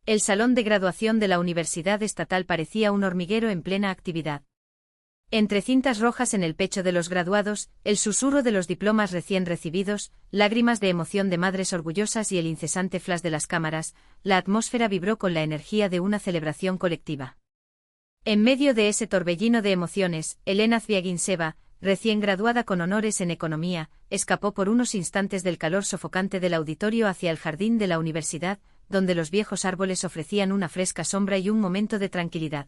El salón de graduación de la Universidad Estatal parecía un hormiguero en plena actividad. Entre cintas rojas en el pecho de los graduados, el susurro de los diplomas recién recibidos, lágrimas de emoción de madres orgullosas y el incesante flash de las cámaras, la atmósfera vibró con la energía de una celebración colectiva. En medio de ese torbellino de emociones, Elena Zviagintsev, recién graduada con honores en economía, escapó por unos instantes del calor sofocante del auditorio hacia el jardín de la universidad, donde los viejos árboles ofrecían una fresca sombra y un momento de tranquilidad.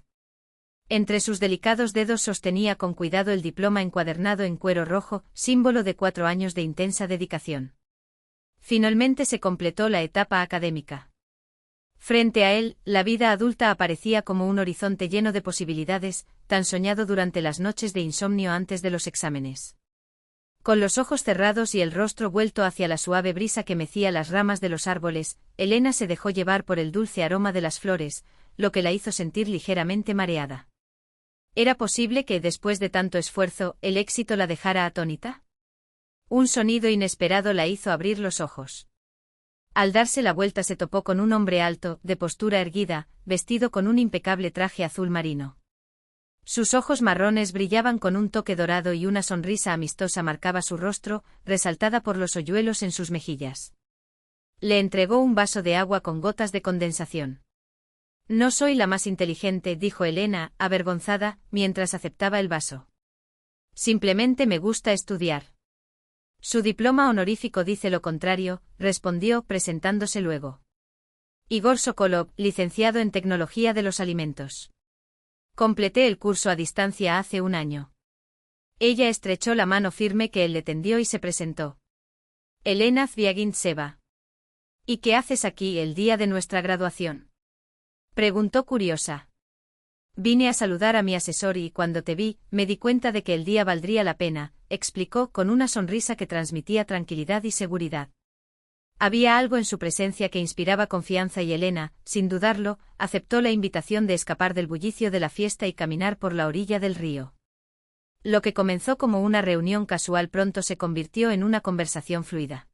Entre sus delicados dedos sostenía con cuidado el diploma encuadernado en cuero rojo, símbolo de 4 años de intensa dedicación. Finalmente se completó la etapa académica. Frente a él, la vida adulta aparecía como un horizonte lleno de posibilidades, tan soñado durante las noches de insomnio antes de los exámenes. Con los ojos cerrados y el rostro vuelto hacia la suave brisa que mecía las ramas de los árboles, Elena se dejó llevar por el dulce aroma de las flores, lo que la hizo sentir ligeramente mareada. ¿Era posible que, después de tanto esfuerzo, el éxito la dejara atónita? Un sonido inesperado la hizo abrir los ojos. Al darse la vuelta se topó con un hombre alto, de postura erguida, vestido con un impecable traje azul marino. Sus ojos marrones brillaban con un toque dorado y una sonrisa amistosa marcaba su rostro, resaltada por los hoyuelos en sus mejillas. Le entregó un vaso de agua con gotas de condensación. No soy la más inteligente, dijo Elena, avergonzada, mientras aceptaba el vaso. Simplemente me gusta estudiar. Su diploma honorífico dice lo contrario, respondió, presentándose luego. Igor Sokolov, licenciado en Tecnología de los Alimentos. Completé el curso a distancia hace 1 año. Ella estrechó la mano firme que él le tendió y se presentó. Elena Zviagintsev. ¿Y qué haces aquí el día de nuestra graduación? Preguntó curiosa. Vine a saludar a mi asesor y cuando te vi, me di cuenta de que el día valdría la pena, explicó con una sonrisa que transmitía tranquilidad y seguridad. Había algo en su presencia que inspiraba confianza y Elena, sin dudarlo, aceptó la invitación de escapar del bullicio de la fiesta y caminar por la orilla del río. Lo que comenzó como una reunión casual pronto se convirtió en una conversación fluida.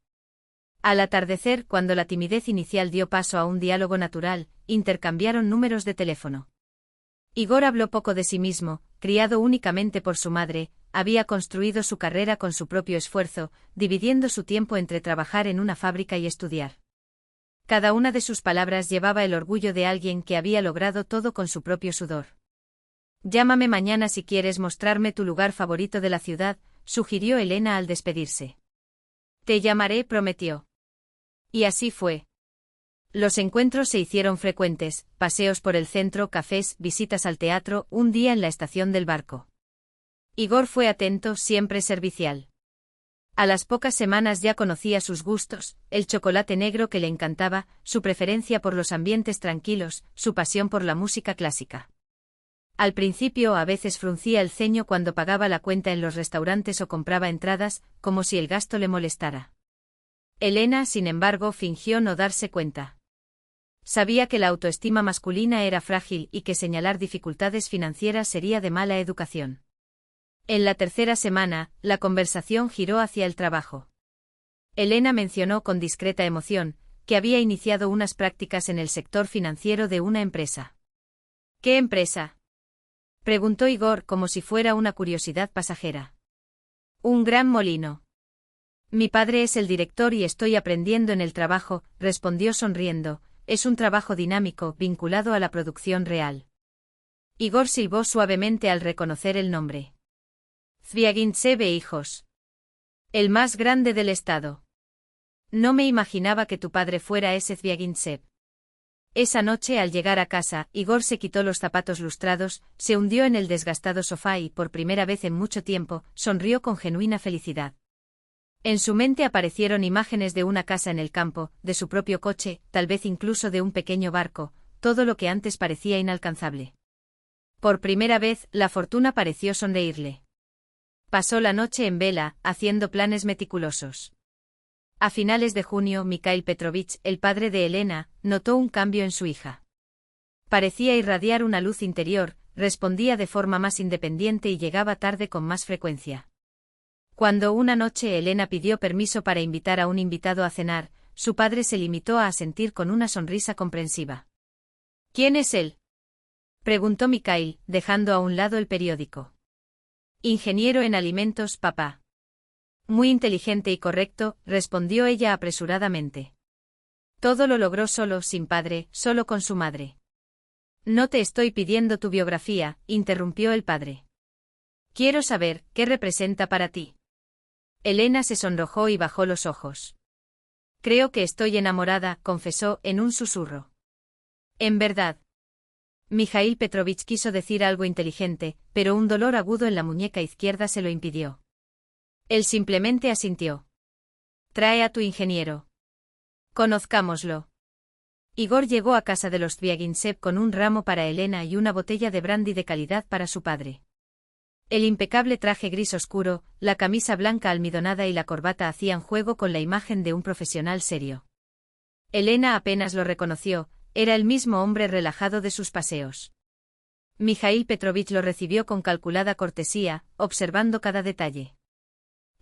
Al atardecer, cuando la timidez inicial dio paso a un diálogo natural, intercambiaron números de teléfono. Igor habló poco de sí mismo, criado únicamente por su madre, había construido su carrera con su propio esfuerzo, dividiendo su tiempo entre trabajar en una fábrica y estudiar. Cada una de sus palabras llevaba el orgullo de alguien que había logrado todo con su propio sudor. Llámame mañana si quieres mostrarme tu lugar favorito de la ciudad, sugirió Elena al despedirse. Te llamaré, prometió. Y así fue. Los encuentros se hicieron frecuentes, paseos por el centro, cafés, visitas al teatro, un día en la estación del barco. Igor fue atento, siempre servicial. A las pocas semanas ya conocía sus gustos, el chocolate negro que le encantaba, su preferencia por los ambientes tranquilos, su pasión por la música clásica. Al principio a veces fruncía el ceño cuando pagaba la cuenta en los restaurantes o compraba entradas, como si el gasto le molestara. Elena, sin embargo, fingió no darse cuenta. Sabía que la autoestima masculina era frágil y que señalar dificultades financieras sería de mala educación. En la tercera semana, la conversación giró hacia el trabajo. Elena mencionó con discreta emoción que había iniciado unas prácticas en el sector financiero de una empresa. ¿Qué empresa?, preguntó Igor como si fuera una curiosidad pasajera. Un gran molino. Mi padre es el director y estoy aprendiendo en el trabajo, respondió sonriendo. Es un trabajo dinámico, vinculado a la producción real. Igor silbó suavemente al reconocer el nombre. Zviagintsev e hijos. El más grande del estado. No me imaginaba que tu padre fuera ese Zviagintsev. Esa noche al llegar a casa, Igor se quitó los zapatos lustrados, se hundió en el desgastado sofá y, por primera vez en mucho tiempo, sonrió con genuina felicidad. En su mente aparecieron imágenes de una casa en el campo, de su propio coche, tal vez incluso de un pequeño barco, todo lo que antes parecía inalcanzable. Por primera vez, la fortuna pareció sonreírle. Pasó la noche en vela, haciendo planes meticulosos. A finales de junio, Mikhail Petrovich, el padre de Elena, notó un cambio en su hija. Parecía irradiar una luz interior, respondía de forma más independiente y llegaba tarde con más frecuencia. Cuando una noche Elena pidió permiso para invitar a un invitado a cenar, su padre se limitó a asentir con una sonrisa comprensiva. ¿Quién es él? Preguntó Mikhail, dejando a un lado el periódico. Ingeniero en alimentos, papá. Muy inteligente y correcto, respondió ella apresuradamente. Todo lo logró solo, sin padre, solo con su madre. No te estoy pidiendo tu biografía, interrumpió el padre. Quiero saber, ¿qué representa para ti? Elena se sonrojó y bajó los ojos. Creo que estoy enamorada, confesó en un susurro. En verdad. Mikhail Petrovich quiso decir algo inteligente, pero un dolor agudo en la muñeca izquierda se lo impidió. Él simplemente asintió. Trae a tu ingeniero. Conozcámoslo. Igor llegó a casa de los Zviagintsev con un ramo para Elena y una botella de brandy de calidad para su padre. El impecable traje gris oscuro, la camisa blanca almidonada y la corbata hacían juego con la imagen de un profesional serio. Elena apenas lo reconoció, era el mismo hombre relajado de sus paseos. Mikhail Petrovich lo recibió con calculada cortesía, observando cada detalle.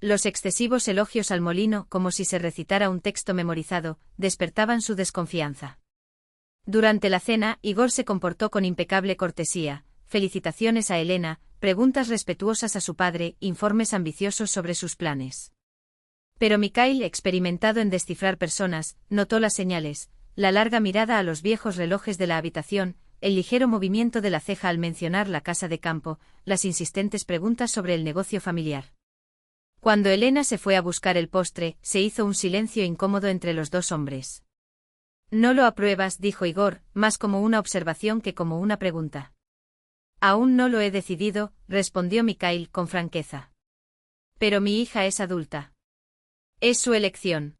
Los excesivos elogios al molino, como si se recitara un texto memorizado, despertaban su desconfianza. Durante la cena, Igor se comportó con impecable cortesía, felicitaciones a Elena, preguntas respetuosas a su padre, informes ambiciosos sobre sus planes. Pero Mikhail, experimentado en descifrar personas, notó las señales, la larga mirada a los viejos relojes de la habitación, el ligero movimiento de la ceja al mencionar la casa de campo, las insistentes preguntas sobre el negocio familiar. Cuando Elena se fue a buscar el postre, se hizo un silencio incómodo entre los dos hombres. No lo apruebas, dijo Igor, más como una observación que como una pregunta. Aún no lo he decidido, respondió Mikhail con franqueza. Pero mi hija es adulta. Es su elección.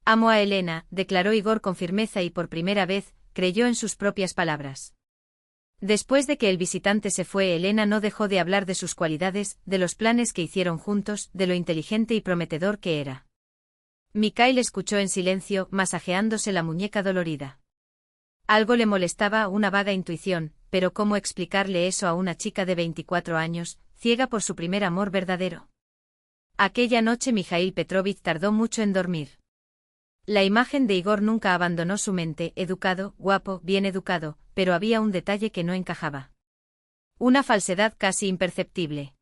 Amo a Elena, declaró Igor con firmeza y por primera vez, creyó en sus propias palabras. Después de que el visitante se fue, Elena no dejó de hablar de sus cualidades, de los planes que hicieron juntos, de lo inteligente y prometedor que era. Mikhail escuchó en silencio, masajeándose la muñeca dolorida. Algo le molestaba, una vaga intuición, pero ¿cómo explicarle eso a una chica de 24 años, ciega por su primer amor verdadero? Aquella noche Mikhail Petrovich tardó mucho en dormir. La imagen de Igor nunca abandonó su mente, educado, guapo, bien educado, pero había un detalle que no encajaba. Una falsedad casi imperceptible.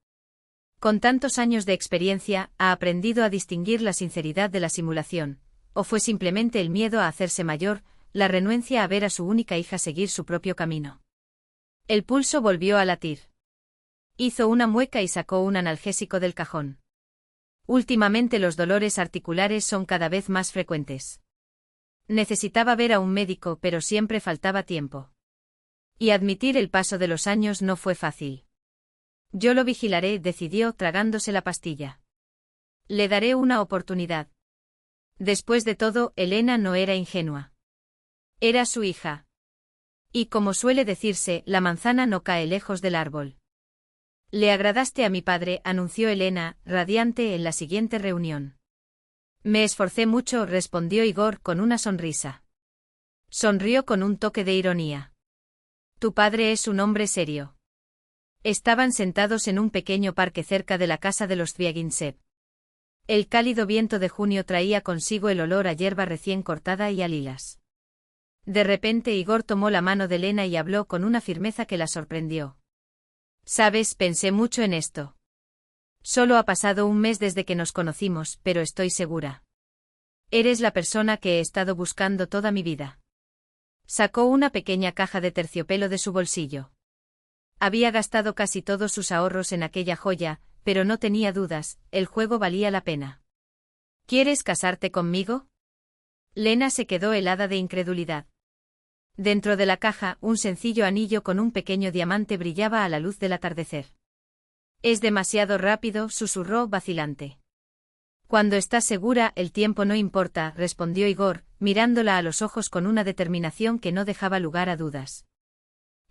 Con tantos años de experiencia, ha aprendido a distinguir la sinceridad de la simulación, o fue simplemente el miedo a hacerse mayor, la renuencia a ver a su única hija seguir su propio camino. El pulso volvió a latir. Hizo una mueca y sacó un analgésico del cajón. Últimamente los dolores articulares son cada vez más frecuentes. Necesitaba ver a un médico, pero siempre faltaba tiempo. Y admitir el paso de los años no fue fácil. Yo lo vigilaré, decidió, tragándose la pastilla. Le daré una oportunidad. Después de todo, Elena no era ingenua. Era su hija. Y como suele decirse, la manzana no cae lejos del árbol. Le agradaste a mi padre, anunció Elena, radiante en la siguiente reunión. Me esforcé mucho, respondió Igor con una sonrisa. Sonrió con un toque de ironía. Tu padre es un hombre serio. Estaban sentados en un pequeño parque cerca de la casa de los Zviagintsev. El cálido viento de junio traía consigo el olor a hierba recién cortada y a lilas. De repente Igor tomó la mano de Elena y habló con una firmeza que la sorprendió. Sabes, pensé mucho en esto. Solo ha pasado un mes desde que nos conocimos, pero estoy segura. Eres la persona que he estado buscando toda mi vida. Sacó una pequeña caja de terciopelo de su bolsillo. Había gastado casi todos sus ahorros en aquella joya, pero no tenía dudas, el juego valía la pena. ¿Quieres casarte conmigo? Lena se quedó helada de incredulidad. Dentro de la caja, un sencillo anillo con un pequeño diamante brillaba a la luz del atardecer. Es demasiado rápido, susurró vacilante. Cuando estás segura, el tiempo no importa, respondió Igor, mirándola a los ojos con una determinación que no dejaba lugar a dudas.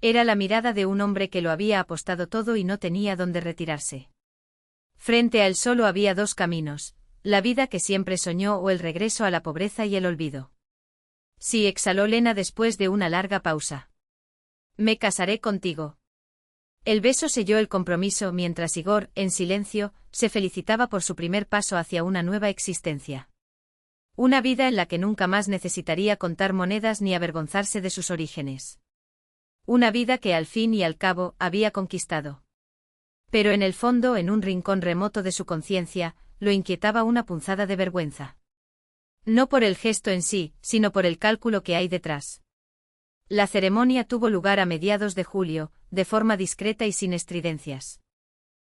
Era la mirada de un hombre que lo había apostado todo y no tenía dónde retirarse. Frente a él solo había dos caminos, la vida que siempre soñó o el regreso a la pobreza y el olvido. Sí, exhaló Lena después de una larga pausa. Me casaré contigo. El beso selló el compromiso mientras Igor, en silencio, se felicitaba por su primer paso hacia una nueva existencia. Una vida en la que nunca más necesitaría contar monedas ni avergonzarse de sus orígenes. Una vida que al fin y al cabo había conquistado. Pero en el fondo, en un rincón remoto de su conciencia, lo inquietaba una punzada de vergüenza. No por el gesto en sí, sino por el cálculo que hay detrás. La ceremonia tuvo lugar a mediados de julio, de forma discreta y sin estridencias.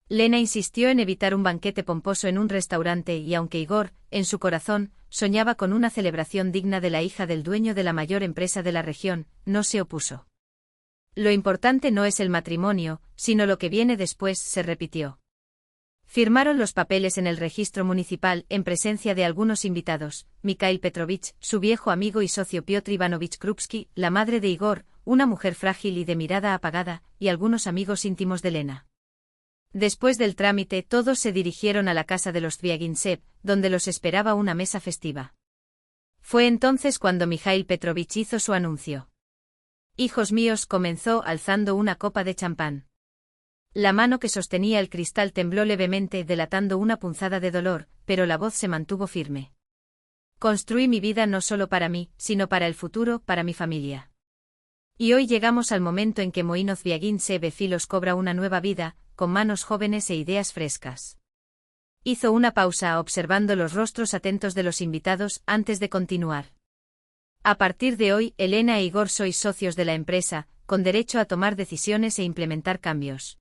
Lena insistió en evitar un banquete pomposo en un restaurante y aunque Igor, en su corazón, soñaba con una celebración digna de la hija del dueño de la mayor empresa de la región, no se opuso. Lo importante no es el matrimonio, sino lo que viene después, se repitió. Firmaron los papeles en el registro municipal en presencia de algunos invitados, Mikhail Petrovich, su viejo amigo y socio Piotr Ivanovich Krupski, la madre de Igor, una mujer frágil y de mirada apagada, y algunos amigos íntimos de Lena. Después del trámite todos se dirigieron a la casa de los Zviagintsev, donde los esperaba una mesa festiva. Fue entonces cuando Mikhail Petrovich hizo su anuncio. «Hijos míos», comenzó alzando una copa de champán. La mano que sostenía el cristal tembló levemente, delatando una punzada de dolor, pero la voz se mantuvo firme. «Construí mi vida no solo para mí, sino para el futuro, para mi familia. Y hoy llegamos al momento en que Moino Zviagintsev Filos cobra una nueva vida, con manos jóvenes e ideas frescas». Hizo una pausa, observando los rostros atentos de los invitados, antes de continuar. «A partir de hoy, Elena e Igor sois socios de la empresa, con derecho a tomar decisiones e implementar cambios.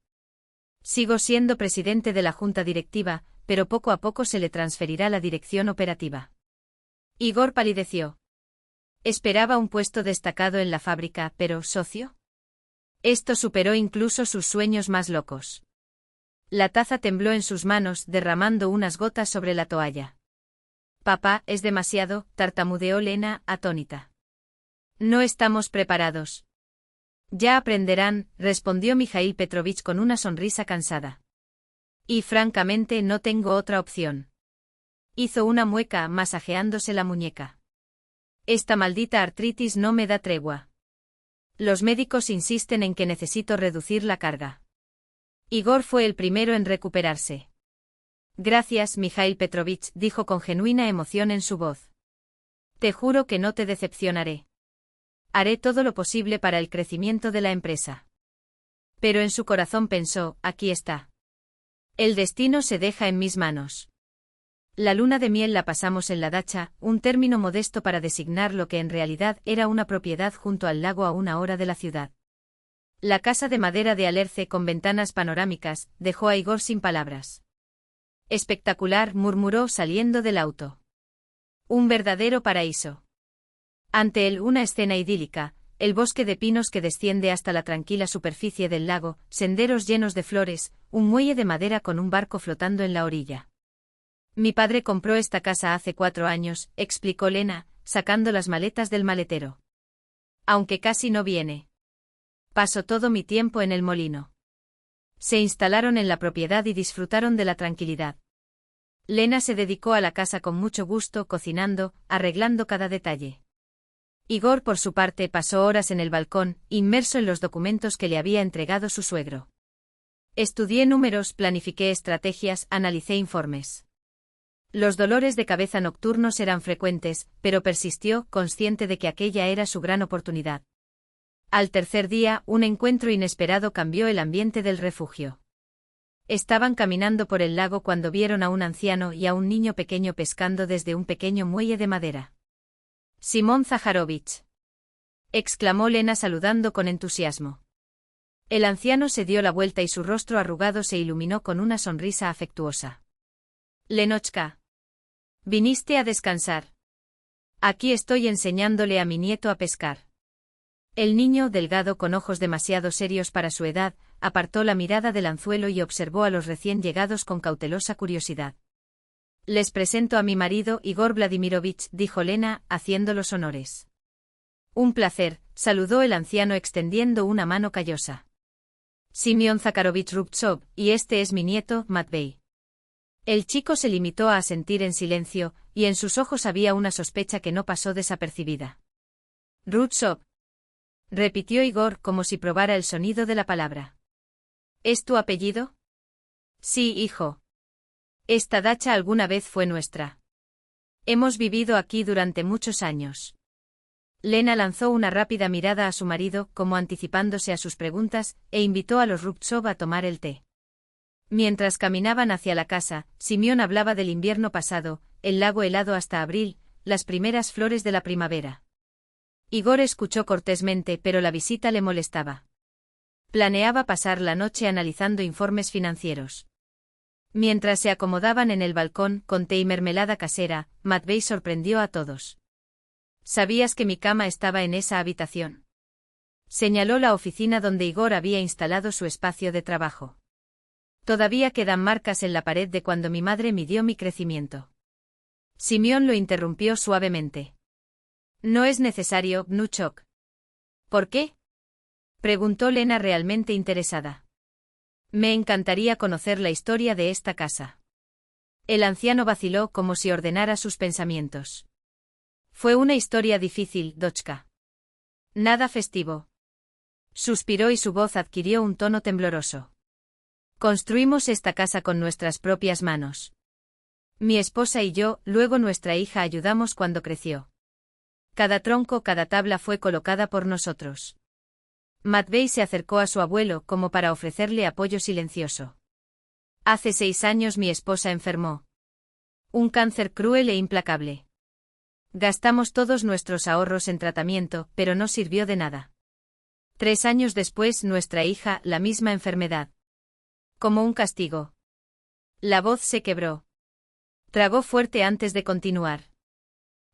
Sigo siendo presidente de la junta directiva, pero poco a poco se le transferirá la dirección operativa». Igor palideció. Esperaba un puesto destacado en la fábrica, pero ¿socio? Esto superó incluso sus sueños más locos. La taza tembló en sus manos, derramando unas gotas sobre la toalla. «Papá, es demasiado», tartamudeó Lena, atónita. «No estamos preparados». «Ya aprenderán», respondió Mikhail Petrovich con una sonrisa cansada. «Y francamente no tengo otra opción». Hizo una mueca, masajeándose la muñeca. «Esta maldita artritis no me da tregua. Los médicos insisten en que necesito reducir la carga». Igor fue el primero en recuperarse. «Gracias, Mikhail Petrovich», dijo con genuina emoción en su voz. «Te juro que no te decepcionaré. Haré todo lo posible para el crecimiento de la empresa». Pero en su corazón pensó, aquí está. El destino se deja en mis manos. La luna de miel la pasamos en la dacha, un término modesto para designar lo que en realidad era una propiedad junto al lago a una hora de la ciudad. La casa de madera de alerce con ventanas panorámicas dejó a Igor sin palabras. «Espectacular», murmuró saliendo del auto. «Un verdadero paraíso». Ante él una escena idílica, el bosque de pinos que desciende hasta la tranquila superficie del lago, senderos llenos de flores, un muelle de madera con un barco flotando en la orilla. «Mi padre compró esta casa hace 4 años», explicó Lena, sacando las maletas del maletero. «Aunque casi no viene. Paso todo mi tiempo en el molino». Se instalaron en la propiedad y disfrutaron de la tranquilidad. Lena se dedicó a la casa con mucho gusto, cocinando, arreglando cada detalle. Igor, por su parte, pasó horas en el balcón, inmerso en los documentos que le había entregado su suegro. «Estudié números, planifiqué estrategias, analicé informes». Los dolores de cabeza nocturnos eran frecuentes, pero persistió, consciente de que aquella era su gran oportunidad. Al tercer día, un encuentro inesperado cambió el ambiente del refugio. Estaban caminando por el lago cuando vieron a un anciano y a un niño pequeño pescando desde un pequeño muelle de madera. «Simón Zaharovich», exclamó Lena saludando con entusiasmo. El anciano se dio la vuelta y su rostro arrugado se iluminó con una sonrisa afectuosa. «Lenochka, ¿viniste a descansar? Aquí estoy enseñándole a mi nieto a pescar». El niño, delgado con ojos demasiado serios para su edad, apartó la mirada del anzuelo y observó a los recién llegados con cautelosa curiosidad. «Les presento a mi marido, Igor Vladimirovich», dijo Lena, haciendo los honores. «Un placer», saludó el anciano extendiendo una mano callosa. «Simeón Zakharovich Rubtsov, y este es mi nieto, Matvey». El chico se limitó a asentir en silencio, y en sus ojos había una sospecha que no pasó desapercibida. «Rubtsov», repitió Igor como si probara el sonido de la palabra. «¿Es tu apellido?» «Sí, hijo. Esta dacha alguna vez fue nuestra. Hemos vivido aquí durante muchos años». Lena lanzó una rápida mirada a su marido, como anticipándose a sus preguntas, e invitó a los Ruptsov a tomar el té. Mientras caminaban hacia la casa, Simeón hablaba del invierno pasado, el lago helado hasta abril, las primeras flores de la primavera. Igor escuchó cortésmente, pero la visita le molestaba. Planeaba pasar la noche analizando informes financieros. Mientras se acomodaban en el balcón, con té y mermelada casera, Matvei sorprendió a todos. ¿Sabías que mi cama estaba en esa habitación? Señaló la oficina donde Igor había instalado su espacio de trabajo. Todavía quedan marcas en la pared de cuando mi madre midió mi crecimiento. Simeón lo interrumpió suavemente. No es necesario, Vnuchok. ¿Por qué? Preguntó Lena realmente interesada. Me encantaría conocer la historia de esta casa. El anciano vaciló como si ordenara sus pensamientos. Fue una historia difícil, Dochka. Nada festivo. Suspiró y su voz adquirió un tono tembloroso. Construimos esta casa con nuestras propias manos. Mi esposa y yo, luego nuestra hija ayudamos cuando creció. Cada tronco, cada tabla fue colocada por nosotros. Matvei se acercó a su abuelo como para ofrecerle apoyo silencioso. Hace 6 años mi esposa enfermó. Un cáncer cruel e implacable. Gastamos todos nuestros ahorros en tratamiento, pero no sirvió de nada. 3 años después, nuestra hija, la misma enfermedad. Como un castigo. La voz se quebró. Tragó fuerte antes de continuar.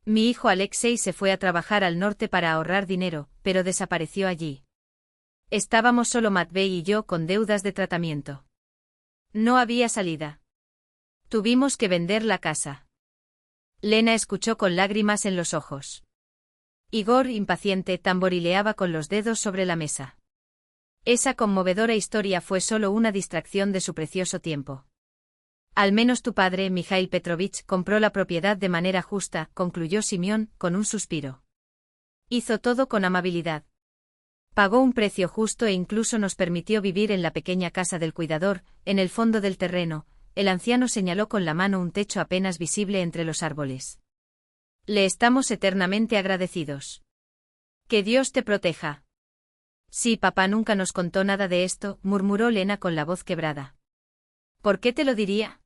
Mi hijo Alexei se fue a trabajar al norte para ahorrar dinero, pero desapareció allí. Estábamos solo Matvei y yo con deudas de tratamiento. No había salida. Tuvimos que vender la casa. Lena escuchó con lágrimas en los ojos. Igor, impaciente, tamborileaba con los dedos sobre la mesa. Esa conmovedora historia fue solo una distracción de su precioso tiempo. Al menos tu padre, Mikhail Petrovich, compró la propiedad de manera justa, concluyó Simeón, con un suspiro. Hizo todo con amabilidad. Pagó un precio justo e incluso nos permitió vivir en la pequeña casa del cuidador, en el fondo del terreno. El anciano señaló con la mano un techo apenas visible entre los árboles. Le estamos eternamente agradecidos. Que Dios te proteja. Sí, papá nunca nos contó nada de esto, murmuró Lena con la voz quebrada. ¿Por qué te lo diría?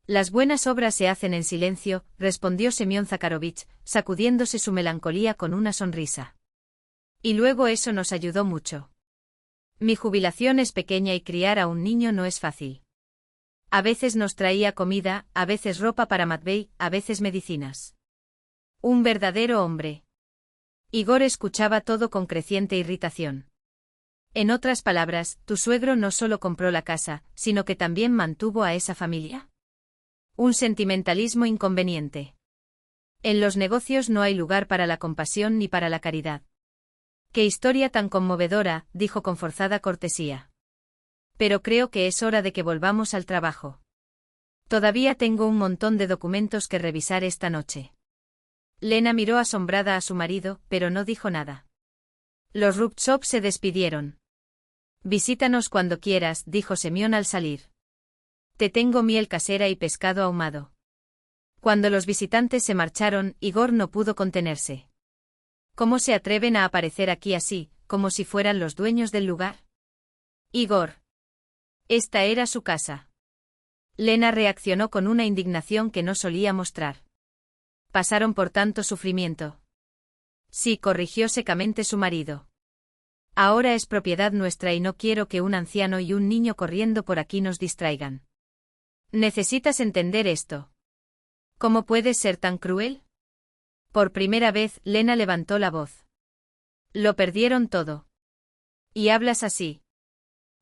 Las buenas obras se hacen en silencio, respondió Semyon Zakharovich, sacudiéndose su melancolía con una sonrisa. Y luego eso nos ayudó mucho. Mi jubilación es pequeña y criar a un niño no es fácil. A veces nos traía comida, a veces ropa para Matvei, a veces medicinas. Un verdadero hombre. Igor escuchaba todo con creciente irritación. En otras palabras, tu suegro no solo compró la casa, sino que también mantuvo a esa familia. Un sentimentalismo inconveniente. En los negocios no hay lugar para la compasión ni para la caridad. Qué historia tan conmovedora, dijo con forzada cortesía. Pero creo que es hora de que volvamos al trabajo. Todavía tengo un montón de documentos que revisar esta noche. Lena miró asombrada a su marido, pero no dijo nada. Los Ruptsov se despidieron. Visítanos cuando quieras, dijo Semyon al salir. Te tengo miel casera y pescado ahumado. Cuando los visitantes se marcharon, Igor no pudo contenerse. ¿Cómo se atreven a aparecer aquí así, como si fueran los dueños del lugar? Igor. Esta era su casa. Lena reaccionó con una indignación que no solía mostrar. Pasaron por tanto sufrimiento. Sí, corrigió secamente su marido. Ahora es propiedad nuestra y no quiero que un anciano y un niño corriendo por aquí nos distraigan. Necesitas entender esto. ¿Cómo puedes ser tan cruel? Por primera vez, Lena levantó la voz. Lo perdieron todo. ¿Y hablas así?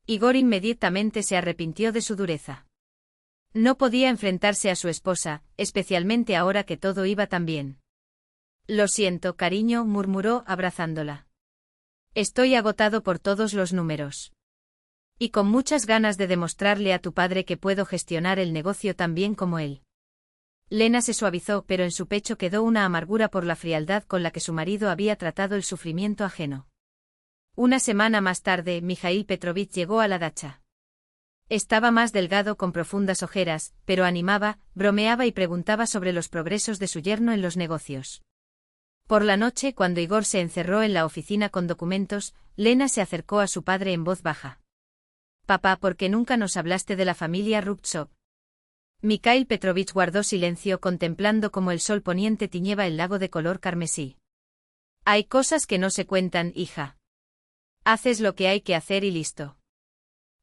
Igor inmediatamente se arrepintió de su dureza. No podía enfrentarse a su esposa, especialmente ahora que todo iba tan bien. Lo siento, cariño, murmuró, abrazándola. Estoy agotado por todos los números. Y con muchas ganas de demostrarle a tu padre que puedo gestionar el negocio tan bien como él. Lena se suavizó, pero en su pecho quedó una amargura por la frialdad con la que su marido había tratado el sufrimiento ajeno. Una semana más tarde, Mikhail Petrovich llegó a la dacha. Estaba más delgado con profundas ojeras, pero animaba, bromeaba y preguntaba sobre los progresos de su yerno en los negocios. Por la noche, cuando Igor se encerró en la oficina con documentos, Lena se acercó a su padre en voz baja. «Papá, ¿por qué nunca nos hablaste de la familia Rubtsov?» Mikhail Petrovich guardó silencio contemplando cómo el sol poniente tiñeba el lago de color carmesí. «Hay cosas que no se cuentan, hija. Haces lo que hay que hacer y listo».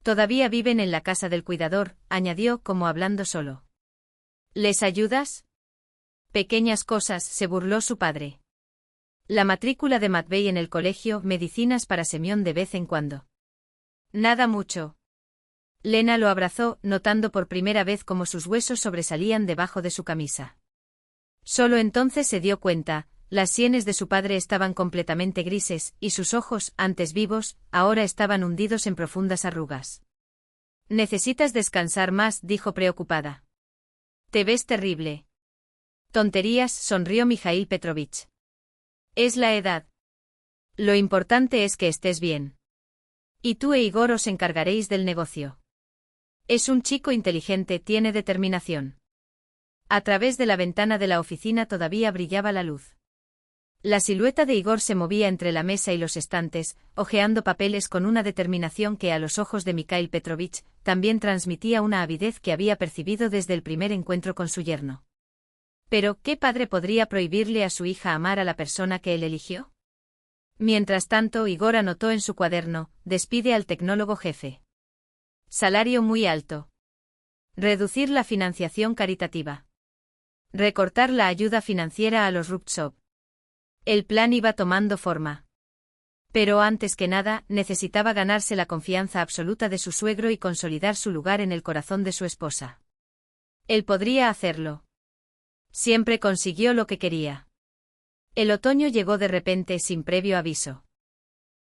«Todavía viven en la casa del cuidador», añadió como hablando solo. «¿Les ayudas?» «Pequeñas cosas», se burló su padre. La matrícula de Matvey en el colegio, medicinas para Semyon de vez en cuando. Nada mucho. Lena lo abrazó, notando por primera vez cómo sus huesos sobresalían debajo de su camisa. Solo entonces se dio cuenta, las sienes de su padre estaban completamente grises, y sus ojos, antes vivos, ahora estaban hundidos en profundas arrugas. «Necesitas descansar más», dijo preocupada. «Te ves terrible». «Tonterías», sonrió Mikhail Petrovich. «Es la edad. Lo importante es que estés bien. Y tú e Igor os encargaréis del negocio. Es un chico inteligente, tiene determinación». A través de la ventana de la oficina todavía brillaba la luz. La silueta de Igor se movía entre la mesa y los estantes, hojeando papeles con una determinación que a los ojos de Mikhail Petrovich también transmitía una avidez que había percibido desde el primer encuentro con su yerno. Pero, ¿qué padre podría prohibirle a su hija amar a la persona que él eligió? Mientras tanto, Igor anotó en su cuaderno: «Despide al tecnólogo jefe. Salario muy alto. Reducir la financiación caritativa. Recortar la ayuda financiera a los Rubtsov». El plan iba tomando forma. Pero antes que nada, necesitaba ganarse la confianza absoluta de su suegro y consolidar su lugar en el corazón de su esposa. Él podría hacerlo. Siempre consiguió lo que quería. El otoño llegó de repente sin previo aviso.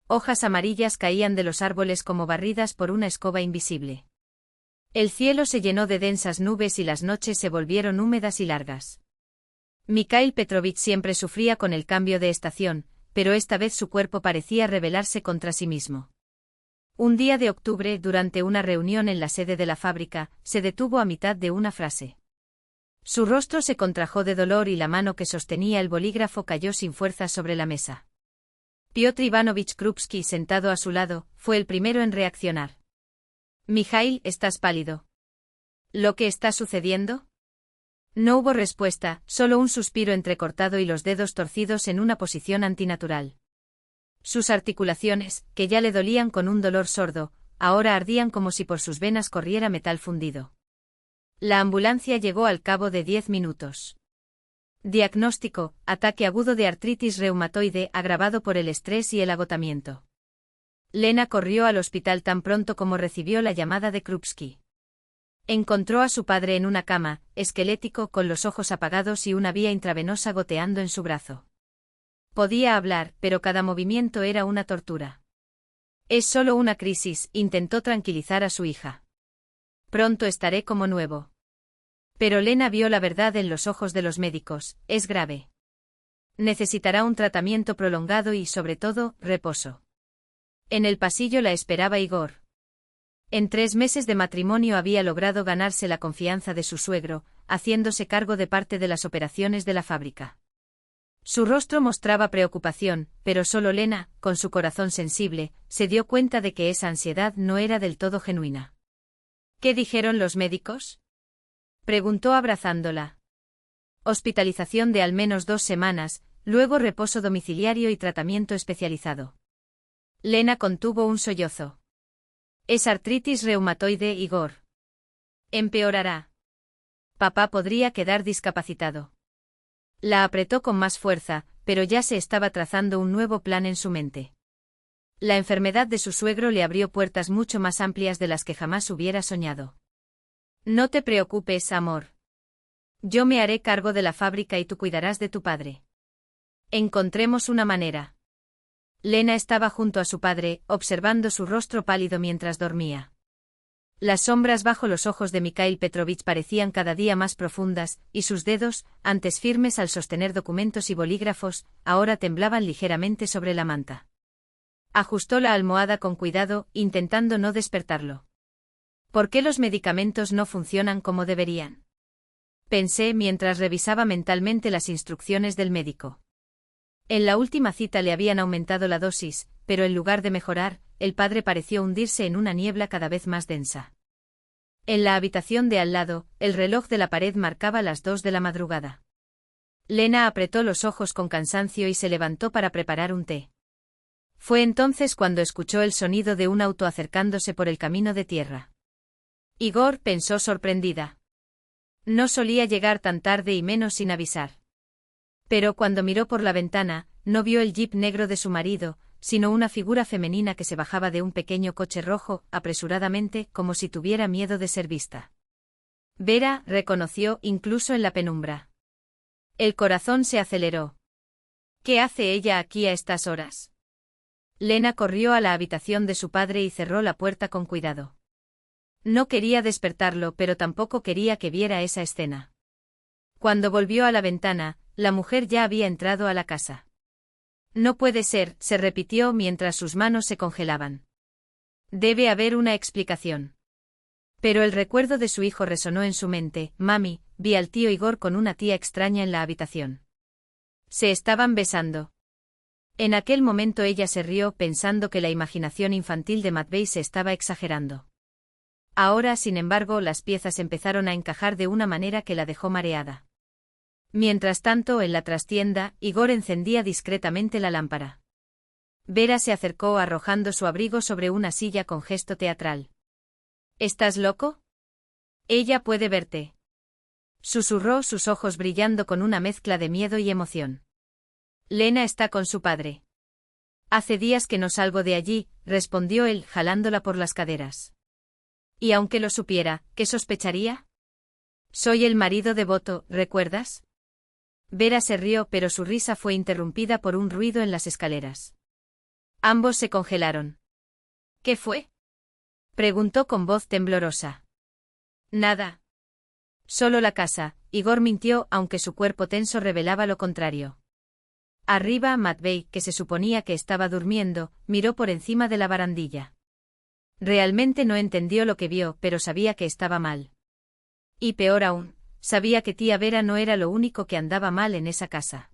Hojas amarillas caían de los árboles como barridas por una escoba invisible. El cielo se llenó de densas nubes y las noches se volvieron húmedas y largas. Mikhail Petrovich siempre sufría con el cambio de estación, pero esta vez su cuerpo parecía rebelarse contra sí mismo. Un día de octubre, durante una reunión en la sede de la fábrica, se detuvo a mitad de una frase. Su rostro se contrajo de dolor y la mano que sostenía el bolígrafo cayó sin fuerza sobre la mesa. Piotr Ivanovich Krupski, sentado a su lado, fue el primero en reaccionar. «Mikhail, estás pálido. ¿Lo que está sucediendo?» No hubo respuesta, solo un suspiro entrecortado y los dedos torcidos en una posición antinatural. Sus articulaciones, que ya le dolían con un dolor sordo, ahora ardían como si por sus venas corriera metal fundido. La ambulancia llegó al cabo de 10 minutos. Diagnóstico: ataque agudo de artritis reumatoide agravado por el estrés y el agotamiento. Lena corrió al hospital tan pronto como recibió la llamada de Krupski. Encontró a su padre en una cama, esquelético, con los ojos apagados y una vía intravenosa goteando en su brazo. Podía hablar, pero cada movimiento era una tortura. «Es solo una crisis», intentó tranquilizar a su hija. «Pronto estaré como nuevo». Pero Lena vio la verdad en los ojos de los médicos: «Es grave. Necesitará un tratamiento prolongado y, sobre todo, reposo». En el pasillo la esperaba Igor. En 3 meses de matrimonio había logrado ganarse la confianza de su suegro, haciéndose cargo de parte de las operaciones de la fábrica. Su rostro mostraba preocupación, pero solo Lena, con su corazón sensible, se dio cuenta de que esa ansiedad no era del todo genuina. «¿Qué dijeron los médicos?», preguntó abrazándola. «Hospitalización de al menos 2 semanas, luego reposo domiciliario y tratamiento especializado». Lena contuvo un sollozo. «Es artritis reumatoide, Igor. Empeorará. Papá podría quedar discapacitado». La apretó con más fuerza, pero ya se estaba trazando un nuevo plan en su mente. La enfermedad de su suegro le abrió puertas mucho más amplias de las que jamás hubiera soñado. «No te preocupes, amor. Yo me haré cargo de la fábrica y tú cuidarás de tu padre. Encontremos una manera». Lena estaba junto a su padre, observando su rostro pálido mientras dormía. Las sombras bajo los ojos de Mikhail Petrovich parecían cada día más profundas, y sus dedos, antes firmes al sostener documentos y bolígrafos, ahora temblaban ligeramente sobre la manta. Ajustó la almohada con cuidado, intentando no despertarlo. ¿Por qué los medicamentos no funcionan como deberían?, pensé mientras revisaba mentalmente las instrucciones del médico. En la última cita le habían aumentado la dosis, pero en lugar de mejorar, el padre pareció hundirse en una niebla cada vez más densa. En la habitación de al lado, el reloj de la pared marcaba las 2 de la madrugada. Lena apretó los ojos con cansancio y se levantó para preparar un té. Fue entonces cuando escuchó el sonido de un auto acercándose por el camino de tierra. Igor pensó sorprendida. No solía llegar tan tarde y menos sin avisar. Pero cuando miró por la ventana, no vio el jeep negro de su marido, sino una figura femenina que se bajaba de un pequeño coche rojo, apresuradamente, como si tuviera miedo de ser vista. Vera reconoció incluso en la penumbra. El corazón se aceleró. ¿Qué hace ella aquí a estas horas? Lena corrió a la habitación de su padre y cerró la puerta con cuidado. No quería despertarlo, pero tampoco quería que viera esa escena. Cuando volvió a la ventana, la mujer ya había entrado a la casa. No puede ser, se repitió mientras sus manos se congelaban. Debe haber una explicación. Pero el recuerdo de su hijo resonó en su mente. Mami, vi al tío Igor con una tía extraña en la habitación. Se estaban besando. En aquel momento ella se rió pensando que la imaginación infantil de Matvey se estaba exagerando. Ahora, sin embargo, las piezas empezaron a encajar de una manera que la dejó mareada. Mientras tanto, en la trastienda, Igor encendía discretamente la lámpara. Vera se acercó arrojando su abrigo sobre una silla con gesto teatral. ¿Estás loco? Ella puede verte. Susurró, sus ojos brillando con una mezcla de miedo y emoción. Lena está con su padre. Hace días que no salgo de allí, respondió él, jalándola por las caderas. Y aunque lo supiera, ¿qué sospecharía? Soy el marido devoto, ¿recuerdas? Vera se rió, pero su risa fue interrumpida por un ruido en las escaleras. Ambos se congelaron. ¿Qué fue? Preguntó con voz temblorosa. Nada. Solo la casa, Igor mintió, aunque su cuerpo tenso revelaba lo contrario. Arriba, Matvey, que se suponía que estaba durmiendo, miró por encima de la barandilla. Realmente no entendió lo que vio, pero sabía que estaba mal. Y peor aún, sabía que tía Vera no era lo único que andaba mal en esa casa.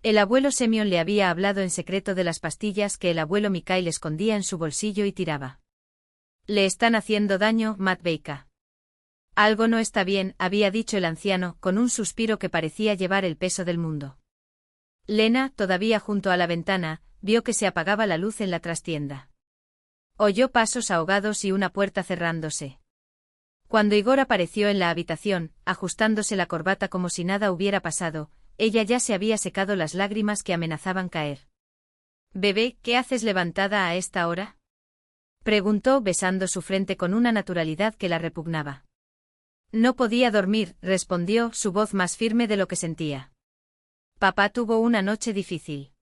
El abuelo Semyon le había hablado en secreto de las pastillas que el abuelo Mikhail escondía en su bolsillo y tiraba. Le están haciendo daño, Matveyka. Algo no está bien, había dicho el anciano, con un suspiro que parecía llevar el peso del mundo. Lena, todavía junto a la ventana, vio que se apagaba la luz en la trastienda. Oyó pasos ahogados y una puerta cerrándose. Cuando Igor apareció en la habitación, ajustándose la corbata como si nada hubiera pasado, ella ya se había secado las lágrimas que amenazaban caer. «Bebé, ¿qué haces levantada a esta hora?», preguntó besando su frente con una naturalidad que la repugnaba. No podía dormir, respondió, su voz más firme de lo que sentía. Papá tuvo una noche difícil.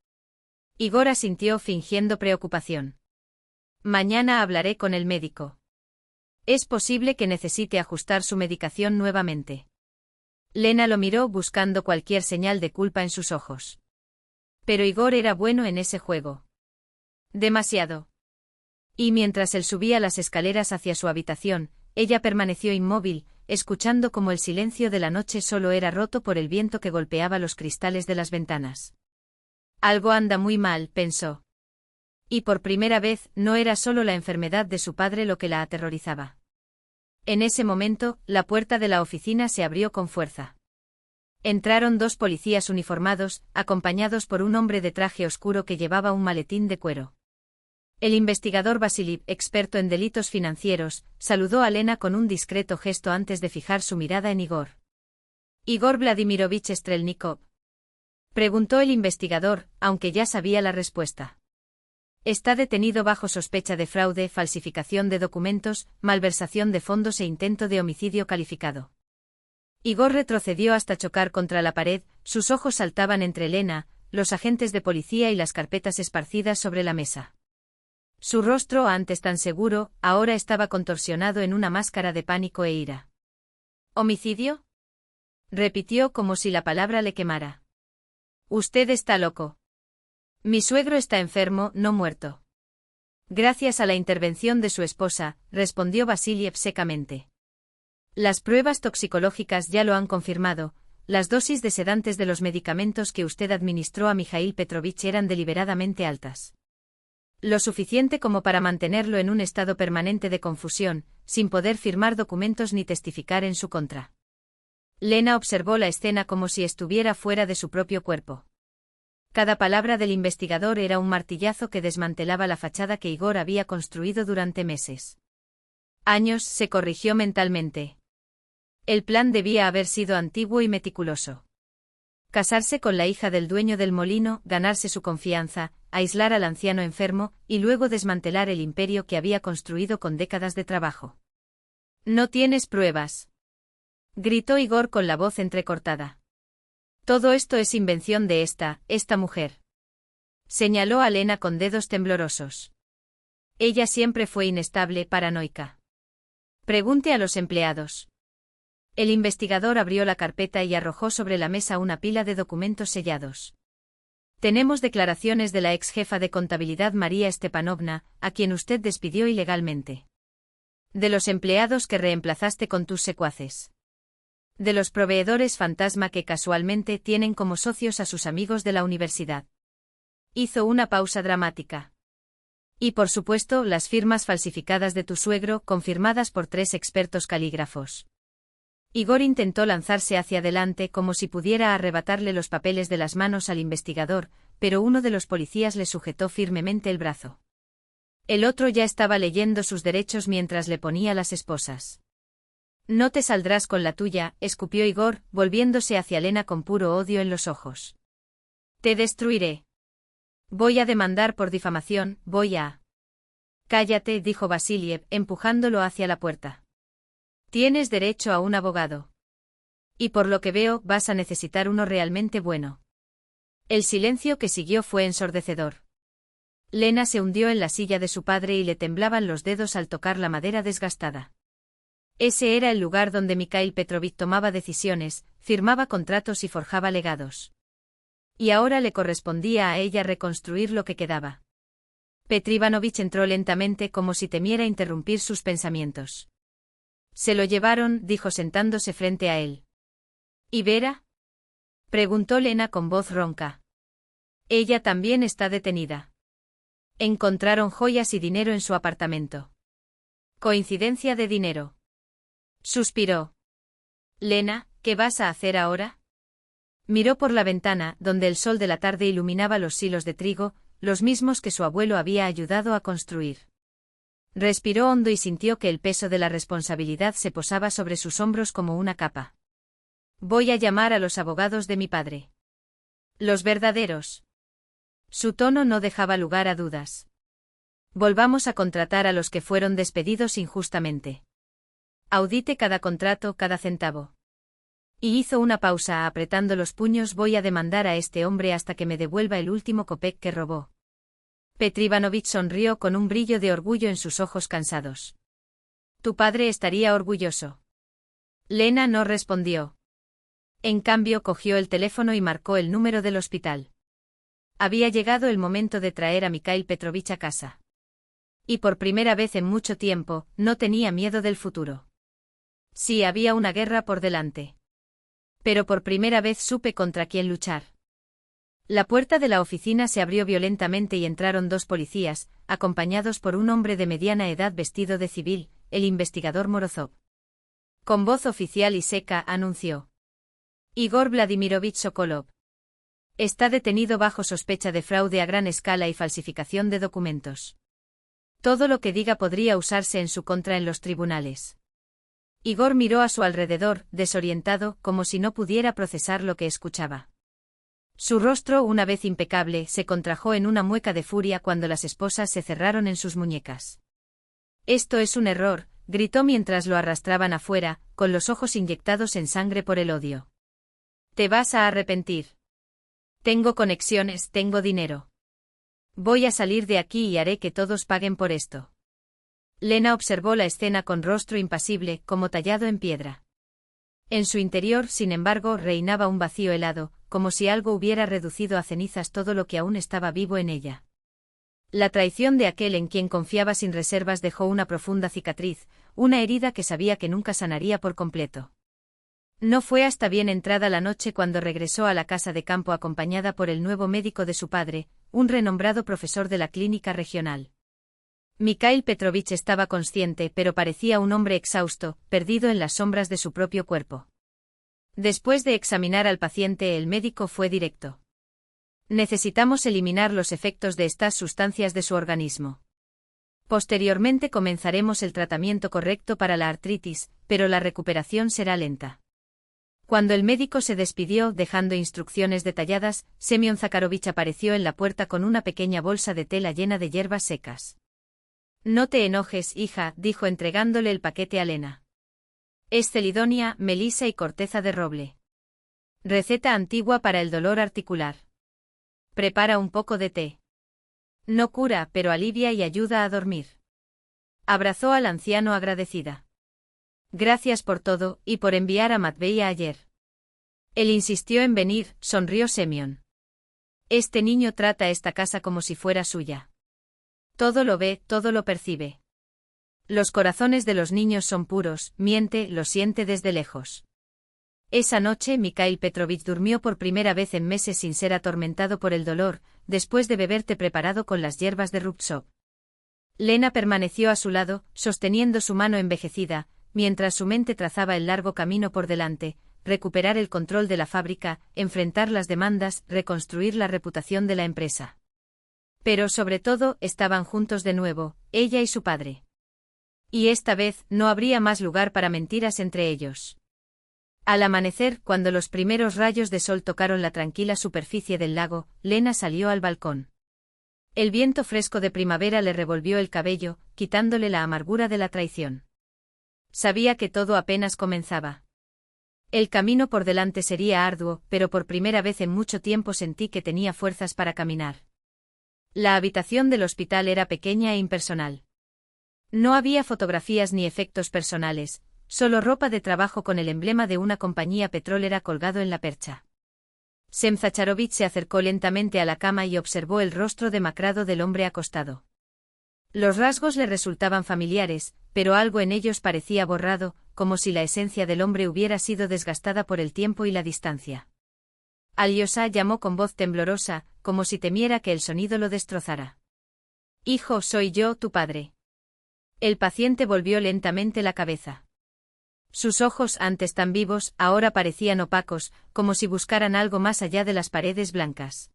Igor asintió fingiendo preocupación. Mañana hablaré con el médico. Es posible que necesite ajustar su medicación nuevamente. Lena lo miró buscando cualquier señal de culpa en sus ojos. Pero Igor era bueno en ese juego. Demasiado. Y mientras él subía las escaleras hacia su habitación, ella permaneció inmóvil, escuchando cómo el silencio de la noche solo era roto por el viento que golpeaba los cristales de las ventanas. Algo anda muy mal, pensó. Y por primera vez, no era solo la enfermedad de su padre lo que la aterrorizaba. En ese momento, la puerta de la oficina se abrió con fuerza. Entraron 2 policías uniformados, acompañados por un hombre de traje oscuro que llevaba un maletín de cuero. El investigador Vasily, experto en delitos financieros, saludó a Lena con un discreto gesto antes de fijar su mirada en Igor. «¿Igor Vladimirovich Strelnikov?», preguntó el investigador, aunque ya sabía la respuesta. Está detenido bajo sospecha de fraude, falsificación de documentos, malversación de fondos e intento de homicidio calificado. Igor retrocedió hasta chocar contra la pared, sus ojos saltaban entre Lena, los agentes de policía y las carpetas esparcidas sobre la mesa. Su rostro, antes tan seguro, ahora estaba contorsionado en una máscara de pánico e ira. ¿Homicidio?, repitió como si la palabra le quemara. Usted está loco. Mi suegro está enfermo, no muerto. Gracias a la intervención de su esposa, respondió Vasiliev secamente. Las pruebas toxicológicas ya lo han confirmado, las dosis de sedantes de los medicamentos que usted administró a Mikhail Petrovich eran deliberadamente altas. Lo suficiente como para mantenerlo en un estado permanente de confusión, sin poder firmar documentos ni testificar en su contra. Lena observó la escena como si estuviera fuera de su propio cuerpo. Cada palabra del investigador era un martillazo que desmantelaba la fachada que Igor había construido durante meses. Años, se corrigió mentalmente. El plan debía haber sido antiguo y meticuloso. Casarse con la hija del dueño del molino, ganarse su confianza, aislar al anciano enfermo, y luego desmantelar el imperio que había construido con décadas de trabajo. «¿No tienes pruebas?», gritó Igor con la voz entrecortada. «Todo esto es invención de esta mujer», señaló a Lena con dedos temblorosos. «Ella siempre fue inestable, paranoica. Pregunte a los empleados». El investigador abrió la carpeta y arrojó sobre la mesa una pila de documentos sellados. «Tenemos declaraciones de la ex jefa de contabilidad María Stepanovna, a quien usted despidió ilegalmente. De los empleados que reemplazaste con tus secuaces. De los proveedores fantasma que casualmente tienen como socios a sus amigos de la universidad». Hizo una pausa dramática. «Y por supuesto, las firmas falsificadas de tu suegro, confirmadas por 3 expertos calígrafos». Igor intentó lanzarse hacia adelante como si pudiera arrebatarle los papeles de las manos al investigador, pero uno de los policías le sujetó firmemente el brazo. El otro ya estaba leyendo sus derechos mientras le ponía las esposas. «No te saldrás con la tuya», escupió Igor, volviéndose hacia Lena con puro odio en los ojos. «Te destruiré. Voy a demandar por difamación, voy a...» «Cállate», dijo Vasiliev, empujándolo hacia la puerta. «Tienes derecho a un abogado. Y por lo que veo, vas a necesitar uno realmente bueno». El silencio que siguió fue ensordecedor. Lena se hundió en la silla de su padre y le temblaban los dedos al tocar la madera desgastada. Ese era el lugar donde Mikhail Petrovich tomaba decisiones, firmaba contratos y forjaba legados. Y ahora le correspondía a ella reconstruir lo que quedaba. Petr Ivanovich entró lentamente como si temiera interrumpir sus pensamientos. «Se lo llevaron», dijo sentándose frente a él. «¿Y Vera?», preguntó Lena con voz ronca. «Ella también está detenida. Encontraron joyas y dinero en su apartamento». «Coincidencia de dinero», suspiró. «Lena, ¿qué vas a hacer ahora?». Miró por la ventana, donde el sol de la tarde iluminaba los silos de trigo, los mismos que su abuelo había ayudado a construir. Respiró hondo y sintió que el peso de la responsabilidad se posaba sobre sus hombros como una capa. «Voy a llamar a los abogados de mi padre. Los verdaderos». Su tono no dejaba lugar a dudas. «Volvamos a contratar a los que fueron despedidos injustamente. Audite cada contrato, cada centavo». Y hizo una pausa apretando los puños. «Voy a demandar a este hombre hasta que me devuelva el último kopek que robó». Petr Ivanovich sonrió con un brillo de orgullo en sus ojos cansados. «Tu padre estaría orgulloso». Lena no respondió. En cambio cogió el teléfono y marcó el número del hospital. Había llegado el momento de traer a Mikhail Petrovich a casa. Y por primera vez en mucho tiempo, no tenía miedo del futuro. Sí, había una guerra por delante. Pero por primera vez supe contra quién luchar. La puerta de la oficina se abrió violentamente y entraron 2 policías, acompañados por un hombre de mediana edad vestido de civil, el investigador Morozov. Con voz oficial y seca anunció: «Igor Vladimirovich Sokolov. Está detenido bajo sospecha de fraude a gran escala y falsificación de documentos. Todo lo que diga podría usarse en su contra en los tribunales». Igor miró a su alrededor, desorientado, como si no pudiera procesar lo que escuchaba. Su rostro, una vez impecable, se contrajo en una mueca de furia cuando las esposas se cerraron en sus muñecas. «Esto es un error», gritó mientras lo arrastraban afuera, con los ojos inyectados en sangre por el odio. «Te vas a arrepentir. Tengo conexiones, tengo dinero. Voy a salir de aquí y haré que todos paguen por esto». Lena observó la escena con rostro impasible, como tallado en piedra. En su interior, sin embargo, reinaba un vacío helado, como si algo hubiera reducido a cenizas todo lo que aún estaba vivo en ella. La traición de aquel en quien confiaba sin reservas dejó una profunda cicatriz, una herida que sabía que nunca sanaría por completo. No fue hasta bien entrada la noche cuando regresó a la casa de campo acompañada por el nuevo médico de su padre, un renombrado profesor de la clínica regional. Mikhail Petrovich estaba consciente, pero parecía un hombre exhausto, perdido en las sombras de su propio cuerpo. Después de examinar al paciente, el médico fue directo. Necesitamos eliminar los efectos de estas sustancias de su organismo. Posteriormente comenzaremos el tratamiento correcto para la artritis, pero la recuperación será lenta. Cuando el médico se despidió dejando instrucciones detalladas, Semyon Zakharovich apareció en la puerta con una pequeña bolsa de tela llena de hierbas secas. No te enojes, hija, dijo entregándole el paquete a Lena. Es celidonia, melisa y corteza de roble. Receta antigua para el dolor articular. Prepara un poco de té. No cura, pero alivia y ayuda a dormir. Abrazó al anciano agradecida. Gracias por todo, y por enviar a Matvey ayer. Él insistió en venir, sonrió Semyon. Este niño trata esta casa como si fuera suya. Todo lo ve, todo lo percibe. Los corazones de los niños son puros, miente, lo siente desde lejos. Esa noche Mikhail Petrovich durmió por primera vez en meses sin ser atormentado por el dolor, después de beber té preparado con las hierbas de Rubtsov. Lena permaneció a su lado, sosteniendo su mano envejecida, mientras su mente trazaba el largo camino por delante, recuperar el control de la fábrica, enfrentar las demandas, reconstruir la reputación de la empresa. Pero sobre todo, estaban juntos de nuevo, ella y su padre. Y esta vez, no habría más lugar para mentiras entre ellos. Al amanecer, cuando los primeros rayos de sol tocaron la tranquila superficie del lago, Lena salió al balcón. El viento fresco de primavera le revolvió el cabello, quitándole la amargura de la traición. Sabía que todo apenas comenzaba. El camino por delante sería arduo, pero por primera vez en mucho tiempo sentí que tenía fuerzas para caminar. La habitación del hospital era pequeña e impersonal. No había fotografías ni efectos personales, solo ropa de trabajo con el emblema de una compañía petrolera colgado en la percha. Semyon Zakharovich se acercó lentamente a la cama y observó el rostro demacrado del hombre acostado. Los rasgos le resultaban familiares, pero algo en ellos parecía borrado, como si la esencia del hombre hubiera sido desgastada por el tiempo y la distancia. Alyosha llamó con voz temblorosa, como si temiera que el sonido lo destrozara. «Hijo, soy yo, tu padre». El paciente volvió lentamente la cabeza. Sus ojos, antes tan vivos, ahora parecían opacos, como si buscaran algo más allá de las paredes blancas.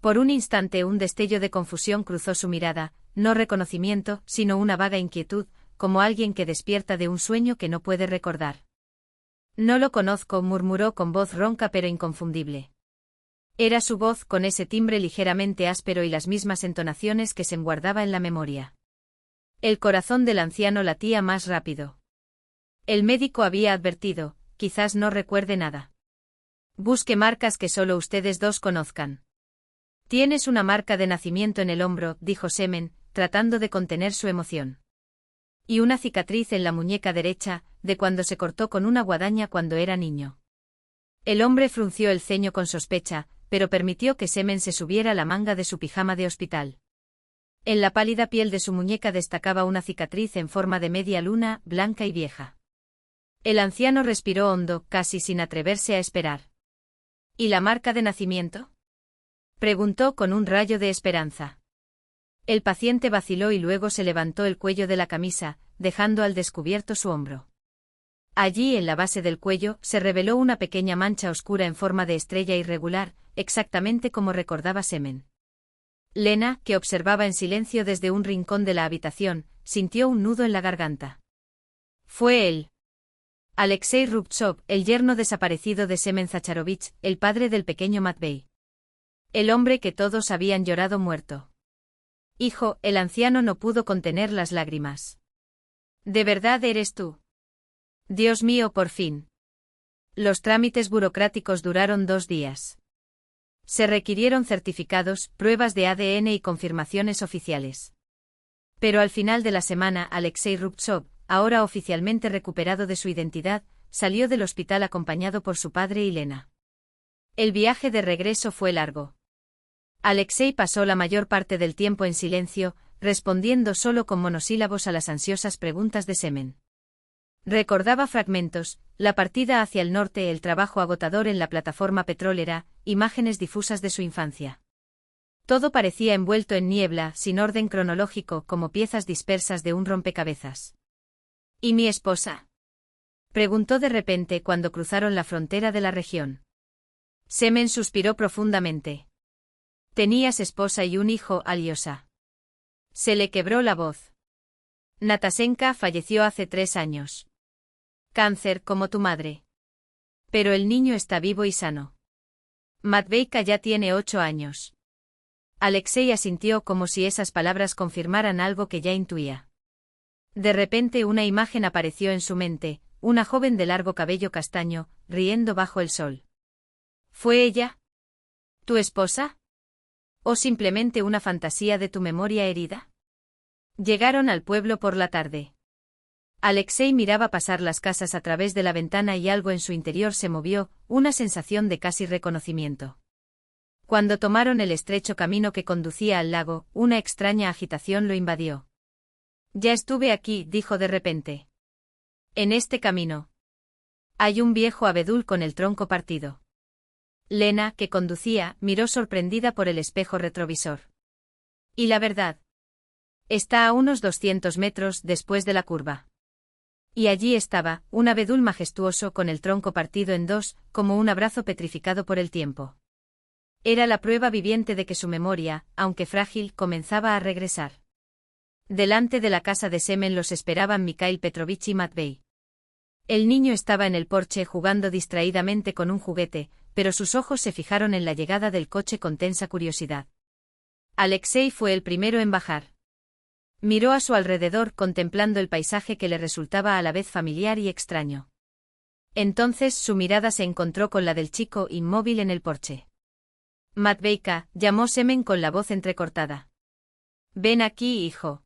Por un instante un destello de confusión cruzó su mirada, no reconocimiento, sino una vaga inquietud, como alguien que despierta de un sueño que no puede recordar. «No lo conozco», murmuró con voz ronca pero inconfundible. Era su voz con ese timbre ligeramente áspero y las mismas entonaciones que se guardaba en la memoria. El corazón del anciano latía más rápido. El médico había advertido, quizás no recuerde nada. Busque marcas que solo ustedes dos conozcan. Tienes una marca de nacimiento en el hombro, dijo Semyon, tratando de contener su emoción. Y una cicatriz en la muñeca derecha, de cuando se cortó con una guadaña cuando era niño. El hombre frunció el ceño con sospecha, pero permitió que Semyon se subiera la manga de su pijama de hospital. En la pálida piel de su muñeca destacaba una cicatriz en forma de media luna, blanca y vieja. El anciano respiró hondo, casi sin atreverse a esperar. ¿Y la marca de nacimiento?, preguntó con un rayo de esperanza. El paciente vaciló y luego se levantó el cuello de la camisa, dejando al descubierto su hombro. Allí, en la base del cuello, se reveló una pequeña mancha oscura en forma de estrella irregular, exactamente como recordaba Semyon. Lena, que observaba en silencio desde un rincón de la habitación, sintió un nudo en la garganta. Fue él. Alexei Rubtsov, el yerno desaparecido de Semyon Zakharovich, el padre del pequeño Matvey. El hombre que todos habían llorado muerto. Hijo, el anciano no pudo contener las lágrimas. ¿De verdad eres tú? Dios mío, por fin. Los trámites burocráticos duraron 2 días. Se requirieron certificados, pruebas de ADN y confirmaciones oficiales. Pero al final de la semana, Alexei Rubtsov, ahora oficialmente recuperado de su identidad, salió del hospital acompañado por su padre y Lena. El viaje de regreso fue largo. Alexei pasó la mayor parte del tiempo en silencio, respondiendo solo con monosílabos a las ansiosas preguntas de Semyon. Recordaba fragmentos, la partida hacia el norte, el trabajo agotador en la plataforma petrolera, imágenes difusas de su infancia. Todo parecía envuelto en niebla, sin orden cronológico, como piezas dispersas de un rompecabezas. ¿Y mi esposa?, preguntó de repente cuando cruzaron la frontera de la región. Semen suspiró profundamente. Tenías esposa y un hijo, Aliosa. Se le quebró la voz. Natasenka falleció hace 3 años. Cáncer, como tu madre. Pero el niño está vivo y sano. Matveika ya tiene 8 años. Alexei asintió como si esas palabras confirmaran algo que ya intuía. De repente una imagen apareció en su mente, una joven de largo cabello castaño, riendo bajo el sol. ¿Fue ella? ¿Tu esposa? ¿O simplemente una fantasía de tu memoria herida? Llegaron al pueblo por la tarde. Alexei miraba pasar las casas a través de la ventana y algo en su interior se movió, una sensación de casi reconocimiento. Cuando tomaron el estrecho camino que conducía al lago, una extraña agitación lo invadió. Ya estuve aquí, dijo de repente. En este camino. Hay un viejo abedul con el tronco partido. Lena, que conducía, miró sorprendida por el espejo retrovisor. ¿Y la verdad? Está a unos 200 metros después de la curva. Y allí estaba, un abedul majestuoso con el tronco partido en dos, como un abrazo petrificado por el tiempo. Era la prueba viviente de que su memoria, aunque frágil, comenzaba a regresar. Delante de la casa de Semen los esperaban Mikhail Petrovich y Matvei. El niño estaba en el porche jugando distraídamente con un juguete, pero sus ojos se fijaron en la llegada del coche con tensa curiosidad. Alexei fue el primero en bajar. Miró a su alrededor contemplando el paisaje que le resultaba a la vez familiar y extraño. Entonces su mirada se encontró con la del chico inmóvil en el porche. Matveika, llamó Semen con la voz entrecortada. Ven aquí, hijo.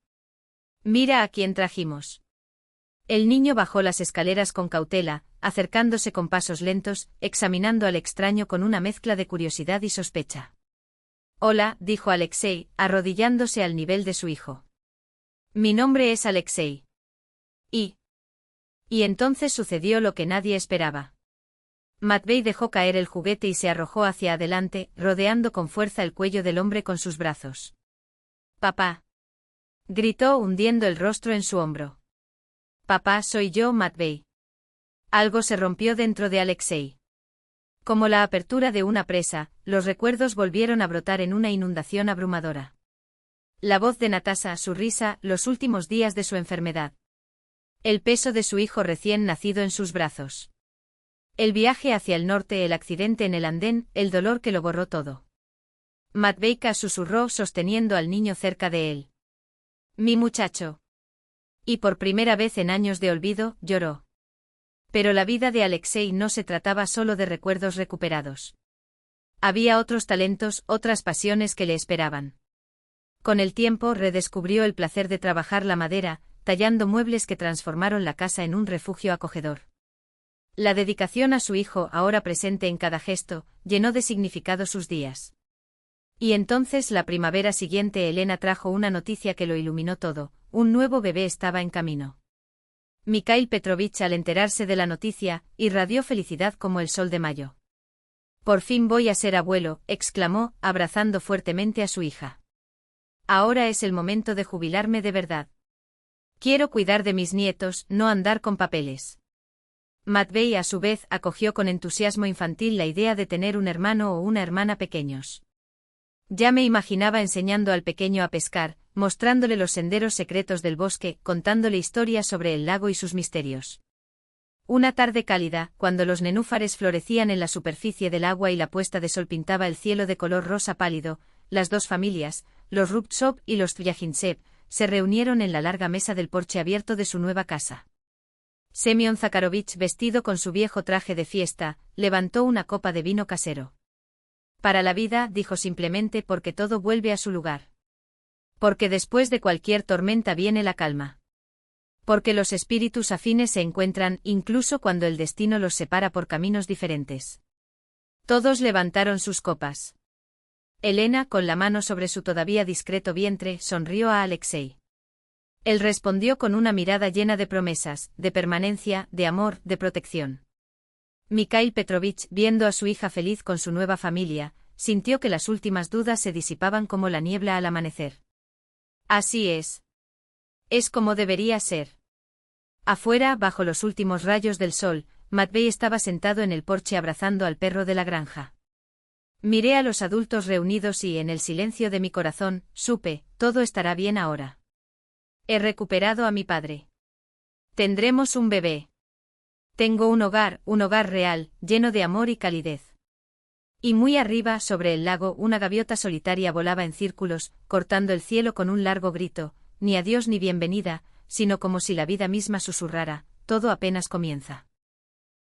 Mira a quién trajimos. El niño bajó las escaleras con cautela, acercándose con pasos lentos, examinando al extraño con una mezcla de curiosidad y sospecha. Hola, dijo Alexei, arrodillándose al nivel de su hijo. Mi nombre es Alexei. Y entonces sucedió lo que nadie esperaba. Matvei dejó caer el juguete y se arrojó hacia adelante, rodeando con fuerza el cuello del hombre con sus brazos. Papá. Gritó hundiendo el rostro en su hombro. Papá, soy yo, Matvei. Algo se rompió dentro de Alexei. Como la apertura de una presa, los recuerdos volvieron a brotar en una inundación abrumadora. La voz de Natasha, su risa, los últimos días de su enfermedad. El peso de su hijo recién nacido en sus brazos. El viaje hacia el norte, el accidente en el andén, el dolor que lo borró todo. Matveika susurró sosteniendo al niño cerca de él. Mi muchacho. Y por primera vez en años de olvido, lloró. Pero la vida de Alexei no se trataba solo de recuerdos recuperados. Había otros talentos, otras pasiones que le esperaban. Con el tiempo redescubrió el placer de trabajar la madera, tallando muebles que transformaron la casa en un refugio acogedor. La dedicación a su hijo, ahora presente en cada gesto, llenó de significado sus días. Y entonces la primavera siguiente Elena trajo una noticia que lo iluminó todo, un nuevo bebé estaba en camino. Mikhail Petrovich, al enterarse de la noticia, irradió felicidad como el sol de mayo. Por fin voy a ser abuelo, exclamó, abrazando fuertemente a su hija. Ahora es el momento de jubilarme de verdad. Quiero cuidar de mis nietos, no andar con papeles. Matvei a su vez acogió con entusiasmo infantil la idea de tener un hermano o una hermana pequeños. Ya me imaginaba enseñando al pequeño a pescar, mostrándole los senderos secretos del bosque, contándole historias sobre el lago y sus misterios. Una tarde cálida, cuando los nenúfares florecían en la superficie del agua y la puesta de sol pintaba el cielo de color rosa pálido, las dos familias, los Rubtsov y los Tvyagintsev, se reunieron en la larga mesa del porche abierto de su nueva casa. Semyon Zakharovich, vestido con su viejo traje de fiesta, levantó una copa de vino casero. Para la vida, dijo simplemente, porque todo vuelve a su lugar. Porque después de cualquier tormenta viene la calma. Porque los espíritus afines se encuentran, incluso cuando el destino los separa por caminos diferentes. Todos levantaron sus copas. Elena, con la mano sobre su todavía discreto vientre, sonrió a Alexei. Él respondió con una mirada llena de promesas, de permanencia, de amor, de protección. Mikhail Petrovich, viendo a su hija feliz con su nueva familia, sintió que las últimas dudas se disipaban como la niebla al amanecer. Así es. Es como debería ser. Afuera, bajo los últimos rayos del sol, Matvei estaba sentado en el porche abrazando al perro de la granja. Miré a los adultos reunidos y, en el silencio de mi corazón, supe, todo estará bien ahora. He recuperado a mi padre. Tendremos un bebé. Tengo un hogar real, lleno de amor y calidez. Y muy arriba, sobre el lago, una gaviota solitaria volaba en círculos, cortando el cielo con un largo grito, ni adiós ni bienvenida, sino como si la vida misma susurrara, todo apenas comienza.